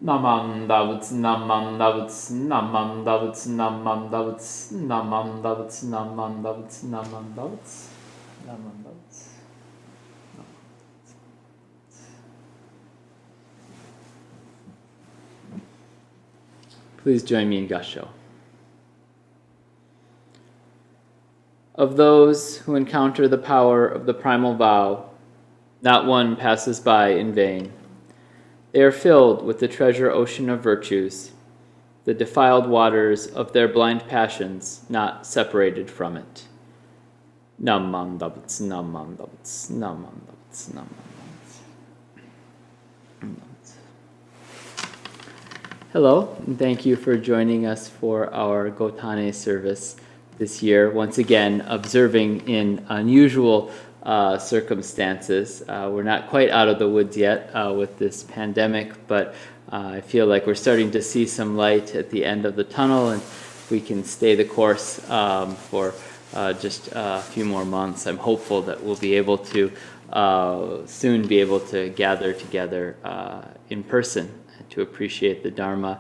Namandavats, namandavats, namandavats, namandavats, namandavats, namandavats, namandavats, namandavats. Please join me in Gasho. Of those who encounter the power of the primal vow, not one passes by in vain. They are filled with the treasure ocean of virtues, the defiled waters of their blind passions, not separated from it. Namandavats, namandavats, namandavats, namandavats. Hello, and thank you for joining us for our Gotane service this year. Once again, observing in unusual circumstances. We're not quite out of the woods yet with this pandemic, but I feel like we're starting to see some light at the end of the tunnel, and we can stay the course for just a few more months. I'm hopeful that we'll be able to soon be able to gather together in person to appreciate the Dharma.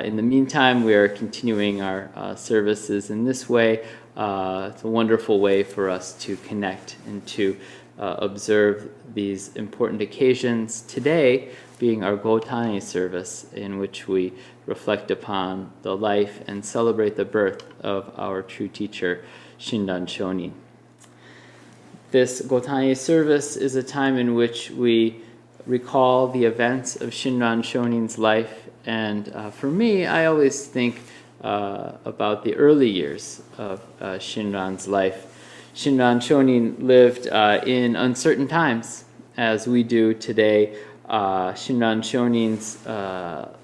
In the meantime, we are continuing our services in this way. It's a wonderful way for us to connect and to observe these important occasions. Today being our Gotane service, in which we reflect upon the life and celebrate the birth of our true teacher, Shinran Shonin. This Gotane service is a time in which we recall the events of Shinran Shonin's life, and for me, I always think about the early years of Shinran's life. Shinran Shonin lived in uncertain times, as we do today. Shinran Shonin's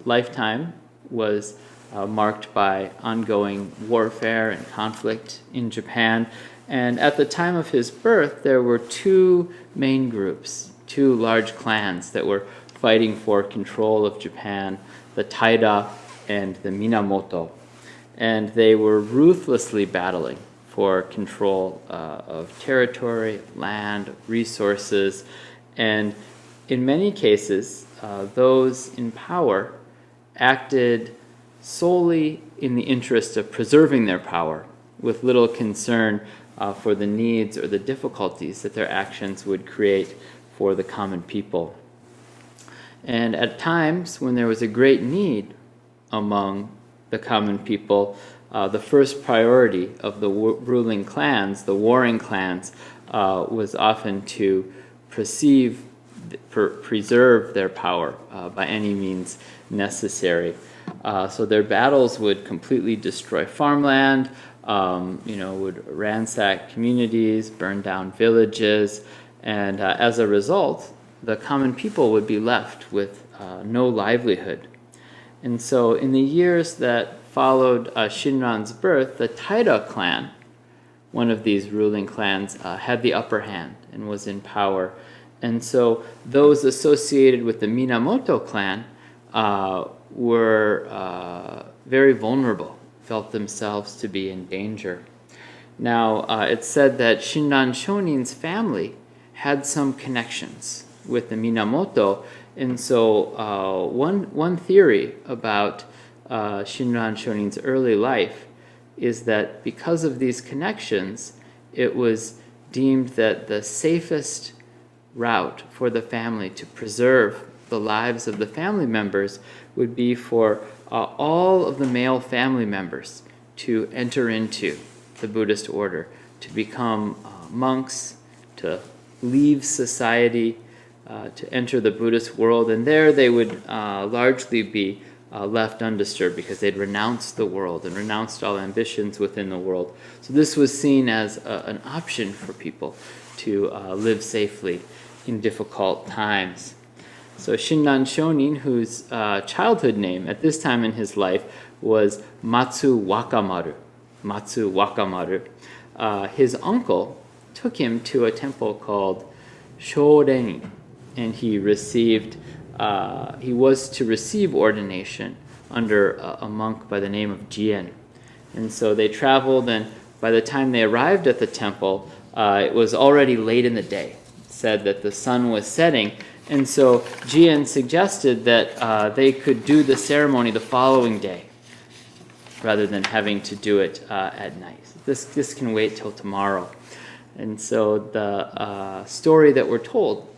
lifetime was marked by ongoing warfare and conflict in Japan, and at the time of his birth, there were two main groups, two large clans that were fighting for control of Japan, the Taira and the Minamoto. And they were ruthlessly battling for control of territory, land, resources, and in many cases, those in power acted solely in the interest of preserving their power, with little concern for the needs or the difficulties that their actions would create for the common people. And at times when there was a great need among the common people, the first priority of the ruling clans, the warring clans, was often to preserve their power by any means necessary. So their battles would completely destroy farmland, would ransack communities, burn down villages, and as a result, the common people would be left with no livelihood. And so in the years that followed Shinran's birth, the Taira clan, one of these ruling clans, had the upper hand and was in power. And so those associated with the Minamoto clan were very vulnerable, felt themselves to be in danger. Now, it's said that Shinran Shonin's family had some connections with the Minamoto, and so one theory about Shinran Shonin's early life is that because of these connections, it was deemed that the safest route for the family to preserve the lives of the family members would be for all of the male family members to enter into the Buddhist order, to become monks, to leave society, to enter the Buddhist world, and there they would largely be left undisturbed because they'd renounced the world and renounced all ambitions within the world. So this was seen as an option for people to live safely in difficult times. So Shinran Shonin, whose childhood name at this time in his life was Matsu Wakamaru, his uncle took him to a temple called Shorenin, and he was to receive ordination under a monk by the name of Jien. And so they traveled, and by the time they arrived at the temple, it was already late in the day. said that the sun was setting. And so Jian suggested that they could do the ceremony the following day rather than having to do it at night. This can wait till tomorrow. And so the story that we're told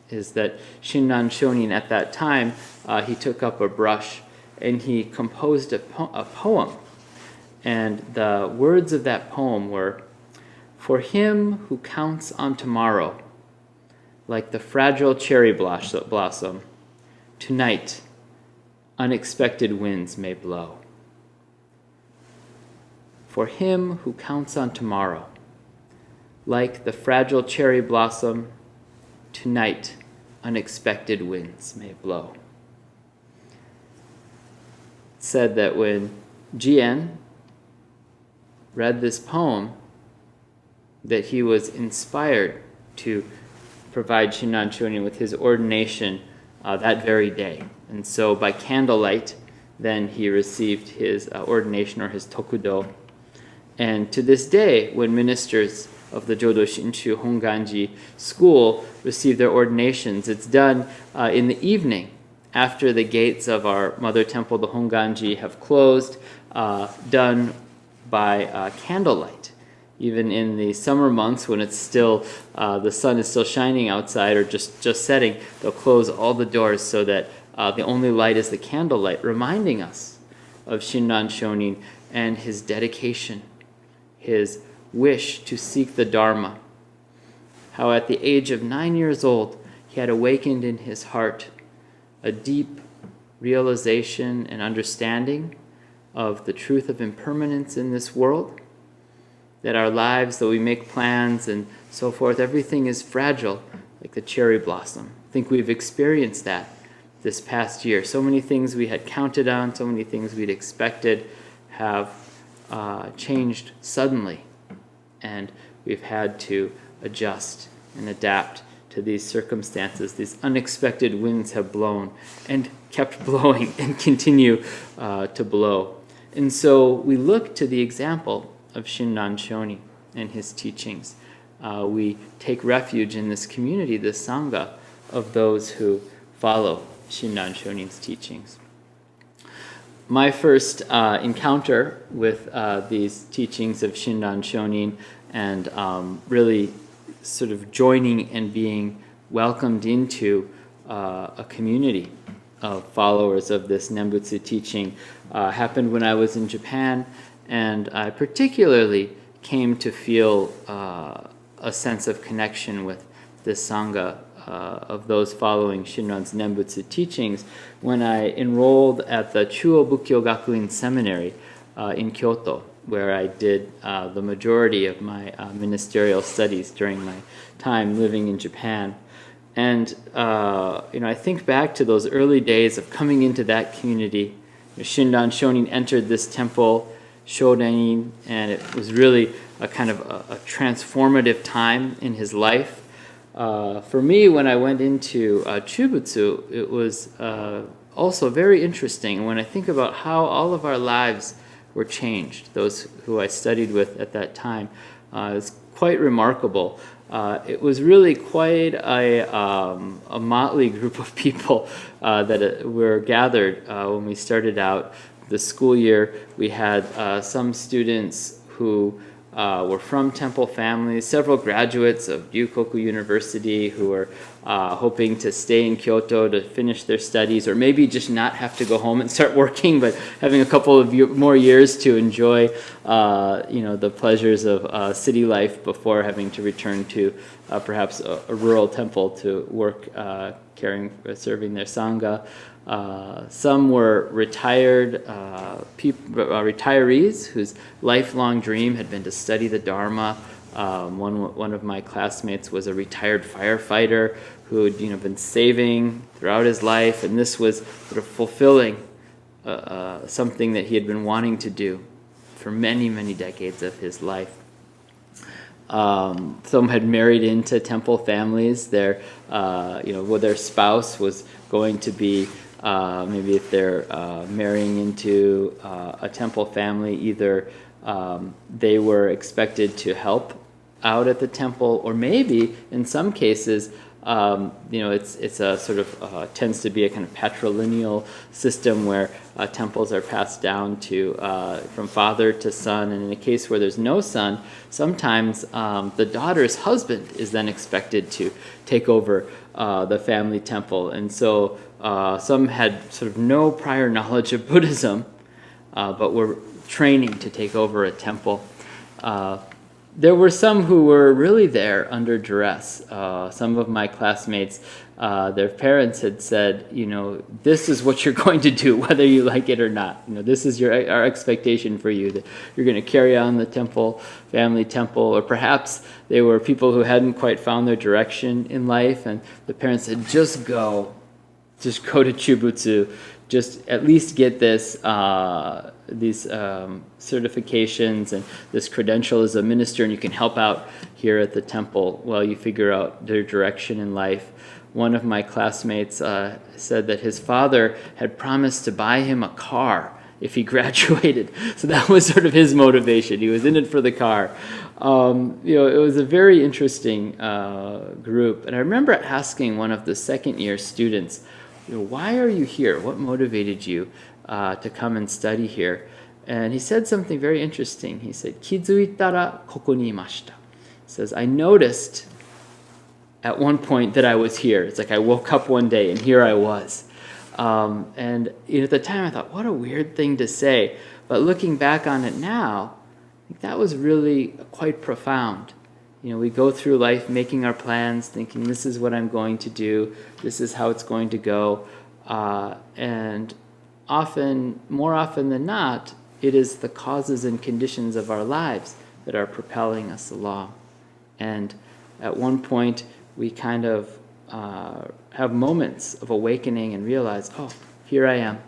is that Shinran Shonin at that time, he took up a brush and he composed a poem. And the words of that poem were, "For him who counts on tomorrow, like the fragile cherry blossom, tonight unexpected winds may blow." For him who counts on tomorrow, like the fragile cherry blossom, tonight unexpected winds may blow. It said that when Jian read this poem, that he was inspired to provide Shinran Shonin with his ordination that very day. And so by candlelight, then he received his ordination or his tokudo. And to this day, when ministers of the Jodo Shinshu Honganji school receive their ordinations, it's done in the evening after the gates of our mother temple, the Honganji, have closed, done by candlelight. Even in the summer months when it's still, the sun is still shining outside or just setting, they'll close all the doors so that the only light is the candlelight, reminding us of Shinran Shonin and his dedication, his wish to seek the Dharma. How at the age of 9 years old, he had awakened in his heart a deep realization and understanding of the truth of impermanence in this world, that our lives, though we make plans and so forth, everything is fragile, like the cherry blossom. I think we've experienced that this past year. So many things we had counted on, so many things we'd expected have changed suddenly, and we've had to adjust and adapt to these circumstances. These unexpected winds have blown and kept blowing and continue to blow. And so we look to the example of Shinran Shonin and his teachings. We take refuge in this community, this Sangha, of those who follow Shinran Shonin's teachings. My first encounter with these teachings of Shinran Shonin and really sort of joining and being welcomed into a community of followers of this Nembutsu teaching happened when I was in Japan, and I particularly came to feel a sense of connection with this Sangha of those following Shinran's Nembutsu teachings when I enrolled at the Chuo Bukkyo Gakuin Seminary in Kyoto, where I did the majority of my ministerial studies during my time living in Japan. And I think back to those early days of coming into that community. Shinran Shonin entered this temple, Shodenin, and it was really a kind of a transformative time in his life. For me, when I went into Chubutsu, it was also very interesting when I think about how all of our lives were changed, those who I studied with at that time. It's quite remarkable. It was really quite a motley group of people that were gathered when we started out the school year. We had some students who were from temple families, several graduates of Ryukoku University who were hoping to stay in Kyoto to finish their studies, or maybe just not have to go home and start working, but having a couple of more years to enjoy the pleasures of city life before having to return to perhaps a rural temple to work serving their sangha. Some were retired retirees whose lifelong dream had been to study the Dharma. One of my classmates was a retired firefighter who had been saving throughout his life, and this was sort of fulfilling something that he had been wanting to do for many, many decades of his life. Some had married into temple families. Their spouse was going to be maybe if they're marrying into a temple family, either they were expected to help out at the temple, or maybe in some cases, it's a sort of tends to be a kind of patrilineal system where temples are passed down to from father to son, and in a case where there's no son, sometimes the daughter's husband is then expected to take over the family temple, and so some had sort of no prior knowledge of Buddhism, but were training to take over a temple. There were some who were really there under duress. Some of my classmates, their parents had said, this is what you're going to do, whether you like it or not. This is our expectation for you, that you're going to carry on the family temple. Or perhaps they were people who hadn't quite found their direction in life, and the parents said, just go to Chubutsu, just at least get these certifications and this credential as a minister, and you can help out here at the temple while you figure out their direction in life. One of my classmates said that his father had promised to buy him a car if he graduated. So that was sort of his motivation. He was in it for the car. It was a very interesting group. And I remember asking one of the second-year students, why are you here? What motivated you to come and study here? And he said something very interesting. He said, "Kizuitara koko ni imashita." He says, I noticed at one point that I was here. It's like I woke up one day and here I was. And at the time I thought, what a weird thing to say. But looking back on it now, I think that was really quite profound. We go through life making our plans, thinking this is what I'm going to do, this is how it's going to go. And more often than not, it is the causes and conditions of our lives that are propelling us along. And at one point, we kind of have moments of awakening and realize, oh, here I am.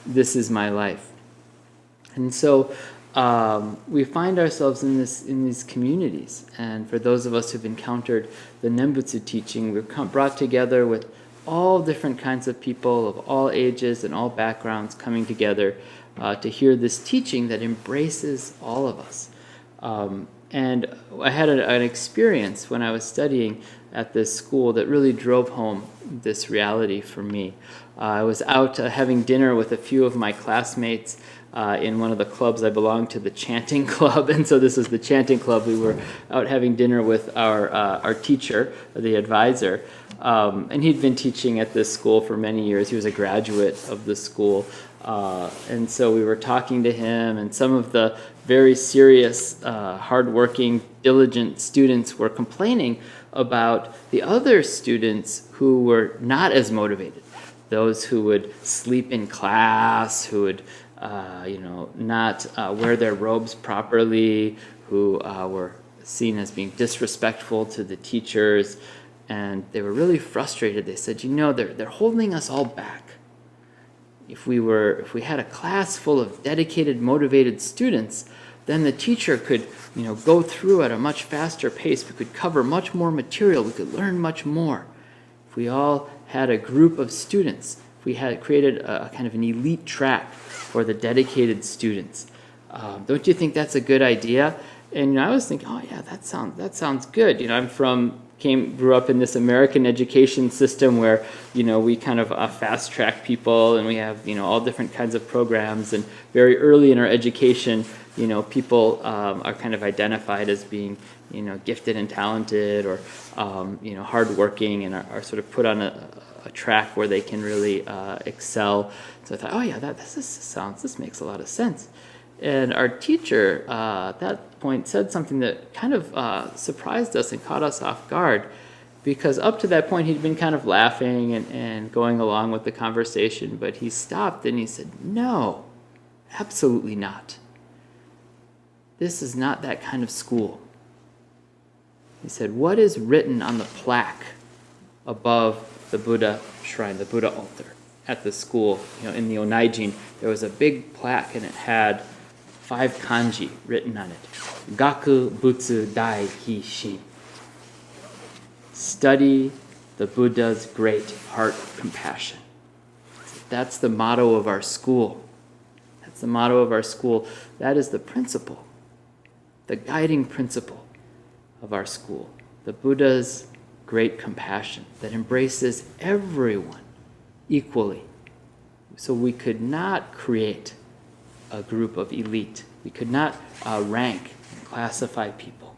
This is my life. And so we find ourselves in these communities. And for those of us who've encountered the Nembutsu teaching, we're brought together with all different kinds of people of all ages and all backgrounds coming together to hear this teaching that embraces all of us. And I had an experience when I was studying at this school that really drove home this reality for me. I was out having dinner with a few of my classmates in one of the clubs. I belonged to the chanting club, and so this is the chanting club. We were out having dinner with our teacher, the advisor, and he'd been teaching at this school for many years. He was a graduate of the school, and so we were talking to him, and some of the very serious, hardworking, diligent students were complaining about the other students who were not as motivated, those who would sleep in class, who would not wear their robes properly, who were seen as being disrespectful to the teachers, and they were really frustrated. They said, they're holding us all back. If we had a class full of dedicated, motivated students, then the teacher could, go through at a much faster pace. We could cover much more material. We could learn much more. If we all had a group of students, if we had created a kind of an elite track for the dedicated students, don't you think that's a good idea? And I was thinking, oh yeah, that sounds good. Grew up in this American education system where we kind of fast track people, and we have all different kinds of programs. And very early in our education, people are kind of identified as being gifted and talented, or hardworking, and are sort of put on a track where they can really excel. So I thought, oh yeah, this makes a lot of sense. And our teacher at that point said something that kind of surprised us and caught us off guard, because up to that point he'd been kind of laughing and going along with the conversation, but he stopped and he said, no, absolutely not. This is not that kind of school. He said, what is written on the plaque above the Buddha shrine, the Buddha altar at the school? In the Onaijin, there was a big plaque, and it had 5 kanji written on it. Gaku Butsu Dai Hi Shin. Study the Buddha's great heart compassion. That's the motto of our school. That's the motto of our school. That is the principle, the guiding principle of our school, the Buddha's great compassion that embraces everyone equally. So we could not create a group of elite. We could not rank and classify people.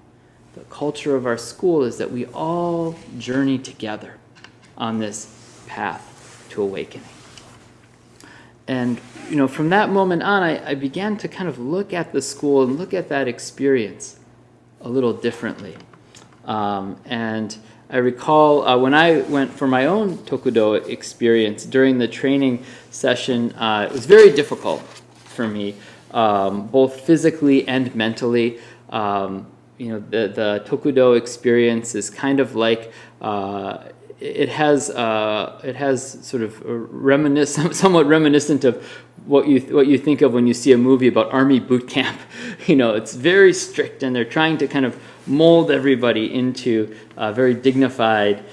The culture of our school is that we all journey together on this path to awakening. And from that moment on, I began to kind of look at the school and look at that experience a little differently. And I recall when I went for my own Tokudo experience during the training session, it was very difficult for me, both physically and mentally. The Tokudo experience is kind of like it has sort of somewhat reminiscent of what you think of when you see a movie about army boot camp. It's very strict, and they're trying to kind of mold everybody into very dignified,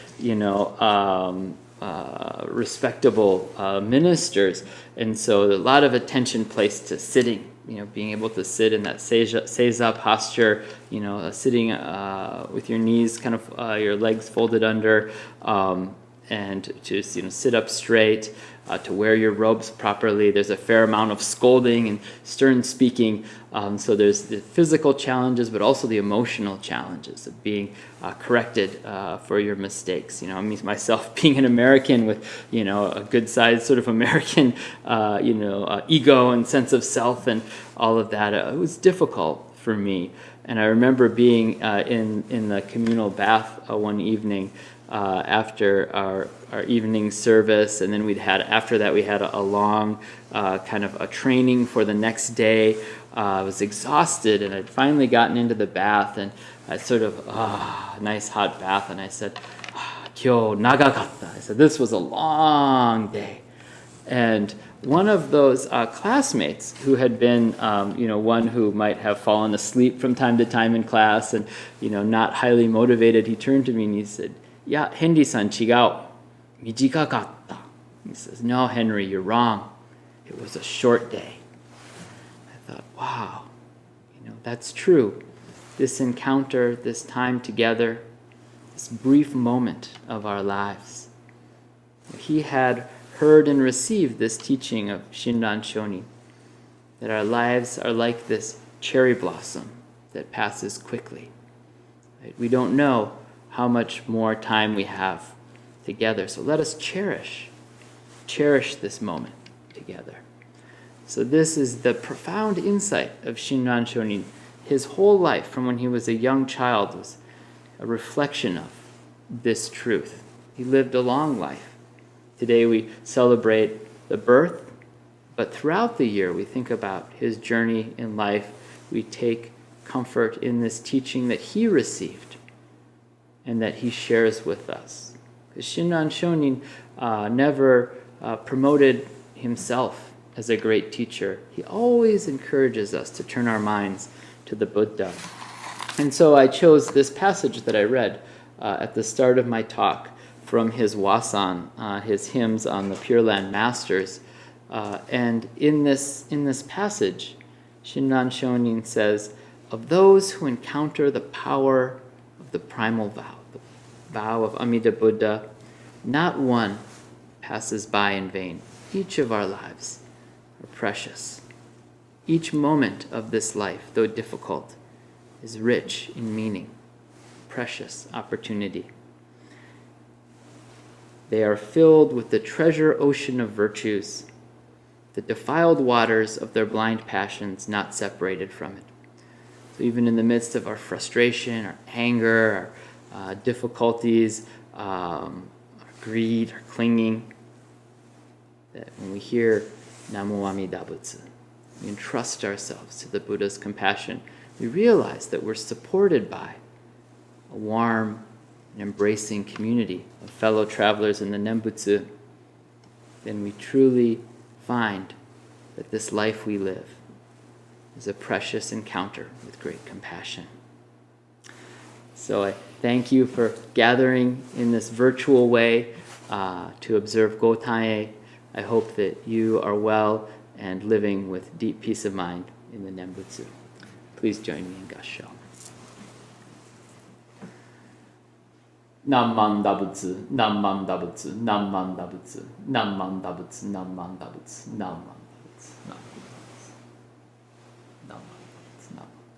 respectable ministers. And so a lot of attention placed to sitting, being able to sit in that seiza posture, sitting with your knees kind of, your legs folded under, and to sit up straight, to wear your robes properly. There's a fair amount of scolding and stern speaking. So there's the physical challenges, but also the emotional challenges of being corrected for your mistakes. Me myself being an American with a good-sized sort of American ego and sense of self and all of that. It was difficult for me. And I remember being in the communal bath one evening after our evening service, and then after that we had a long kind of a training for the next day. I was exhausted, and I'd finally gotten into the bath, and I sort of, nice hot bath, and I said, "Kyo nagakatta." I said, "This was a long day." And one of those classmates who had been, one who might have fallen asleep from time to time in class and, not highly motivated, he turned to me and he said, "Ya, Henry-san, chigao. Mijikakatta." He says, "No, Henry, you're wrong. It was a short day." I thought, wow, that's true. This encounter, this time together, this brief moment of our lives. He had heard and received this teaching of Shinran Shonin, that our lives are like this cherry blossom that passes quickly. Right? We don't know how much more time we have together, so let us cherish this moment together. So this is the profound insight of Shinran Shonin. His whole life, from when he was a young child, was a reflection of this truth. He lived a long life. Today we celebrate the birth, but throughout the year we think about his journey in life. We take comfort in this teaching that he received and that he shares with us. Because Shinran Shonin never promoted himself as a great teacher. He always encourages us to turn our minds to the Buddha. And so I chose this passage that I read at the start of my talk from his wasan, his hymns on the Pure Land Masters. And in this passage, Shinran Shonin says, "Of those who encounter the power of the primal vow, the vow of Amida Buddha, not one passes by in vain. Each of our lives are precious. Each moment of this life, though difficult, is rich in meaning, precious opportunity. They are filled with the treasure ocean of virtues, the defiled waters of their blind passions not separated from it." So even in the midst of our frustration, our anger, our difficulties, our greed, our clinging, that when we hear Namu Amida Butsu, we entrust ourselves to the Buddha's compassion. We realize that we're supported by a warm and embracing community of fellow travelers in the Nembutsu. Then we truly find that this life we live is a precious encounter with great compassion. So I thank you for gathering in this virtual way to observe Gotane. I hope that you are well and living with deep peace of mind in the Nembutsu. Please join me in Gassho. 何万打仏何万打仏何万打仏何万打仏何万打仏何万打仏何万打仏何万打仏何万打仏